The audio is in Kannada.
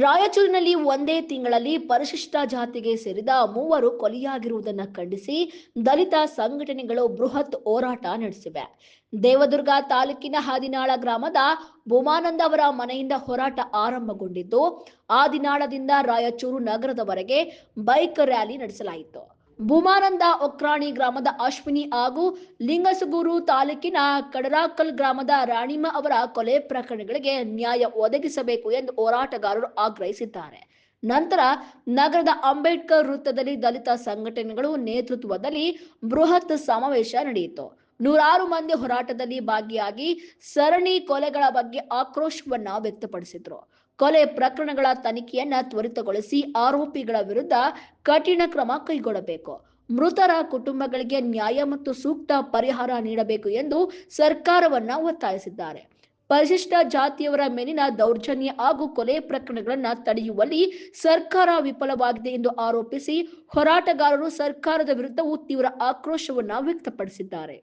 ರಾಯಚೂರಿನಲ್ಲಿ ಒಂದೇ ತಿಂಗಳಲ್ಲಿ ಪರಿಶಿಷ್ಟ ಜಾತಿಗೆ ಸೇರಿದ ಮೂವರು ಕೊಲೆಯಾಗಿರುವುದನ್ನು ಖಂಡಿಸಿ ದಲಿತ ಸಂಘಟನೆಗಳು ಬೃಹತ್ ಹೋರಾಟ ನಡೆಸಿವೆ. ದೇವದುರ್ಗ ತಾಲೂಕಿನ ಹಾದಿನಾಳ ಗ್ರಾಮದ ಭೂಮಾನಂದ ಅವರ ಮನೆಯಿಂದ ಹೋರಾಟ ಆರಂಭಗೊಂಡಿದ್ದು, ಆದಿನಾಳದಿಂದ ರಾಯಚೂರು ನಗರದವರೆಗೆ ಬೈಕ್ ರ್ಯಾಲಿ ನಡೆಸಲಾಯಿತು. ಭೂಮಾನಂದ ಒಕ್ರಾಣಿ ಗ್ರಾಮದ ಅಶ್ವಿನಿ ಹಾಗೂ ಲಿಂಗಸಗೂರು ತಾಲೂಕಿನ ಕಡರಾಕಲ್ ಗ್ರಾಮದ ರಾಣಿಮ್ಮ ಅವರ ಕೊಲೆ ಪ್ರಕರಣಗಳಿಗೆ ನ್ಯಾಯ ಒದಗಿಸಬೇಕು ಎಂದು ಹೋರಾಟಗಾರರು ಆಗ್ರಹಿಸಿದ್ದಾರೆ. ನಂತರ ನಗರದ ಅಂಬೇಡ್ಕರ್ ವೃತ್ತದಲ್ಲಿ ದಲಿತ ಸಂಘಟನೆಗಳು ನೇತೃತ್ವದಲ್ಲಿ ಬೃಹತ್ ಸಮಾವೇಶ ನಡೆಯಿತು. ನೂರಾರು ಮಂದಿ ಹೋರಾಟದಲ್ಲಿ ಭಾಗಿಯಾಗಿ ಸರಣಿ ಕೊಲೆಗಳ ಬಗ್ಗೆ ಆಕ್ರೋಶವನ್ನ ವ್ಯಕ್ತಪಡಿಸಿದ್ರು. ಕೊಲೆ ಪ್ರಕರಣಗಳ ತನಿಖೆಯನ್ನ ತ್ವರಿತಗೊಳಿಸಿ ಆರೋಪಿಗಳ ವಿರುದ್ಧ ಕಠಿಣ ಕ್ರಮ ಕೈಗೊಳ್ಳಬೇಕು. ಮೃತರ ಕುಟುಂಬಗಳಿಗೆ ನ್ಯಾಯ ಮತ್ತು ಸೂಕ್ತ ಪರಿಹಾರ ನೀಡಬೇಕು ಎಂದು ಸರ್ಕಾರವನ್ನ ಒತ್ತಾಯಿಸಿದ್ದಾರೆ. ಪರಿಶಿಷ್ಟ ಜಾತಿಯವರ ಮೇಲಿನ ದೌರ್ಜನ್ಯ ಹಾಗೂ ಕೊಲೆ ಪ್ರಕರಣಗಳನ್ನು ತಡೆಯುವಲ್ಲಿ ಸರ್ಕಾರ ವಿಫಲವಾಗಿದೆ ಎಂದು ಆರೋಪಿಸಿ ಹೋರಾಟಗಾರರು ಸರ್ಕಾರದ ವಿರುದ್ಧವೂ ತೀವ್ರ ಆಕ್ರೋಶವನ್ನ ವ್ಯಕ್ತಪಡಿಸಿದ್ದಾರೆ.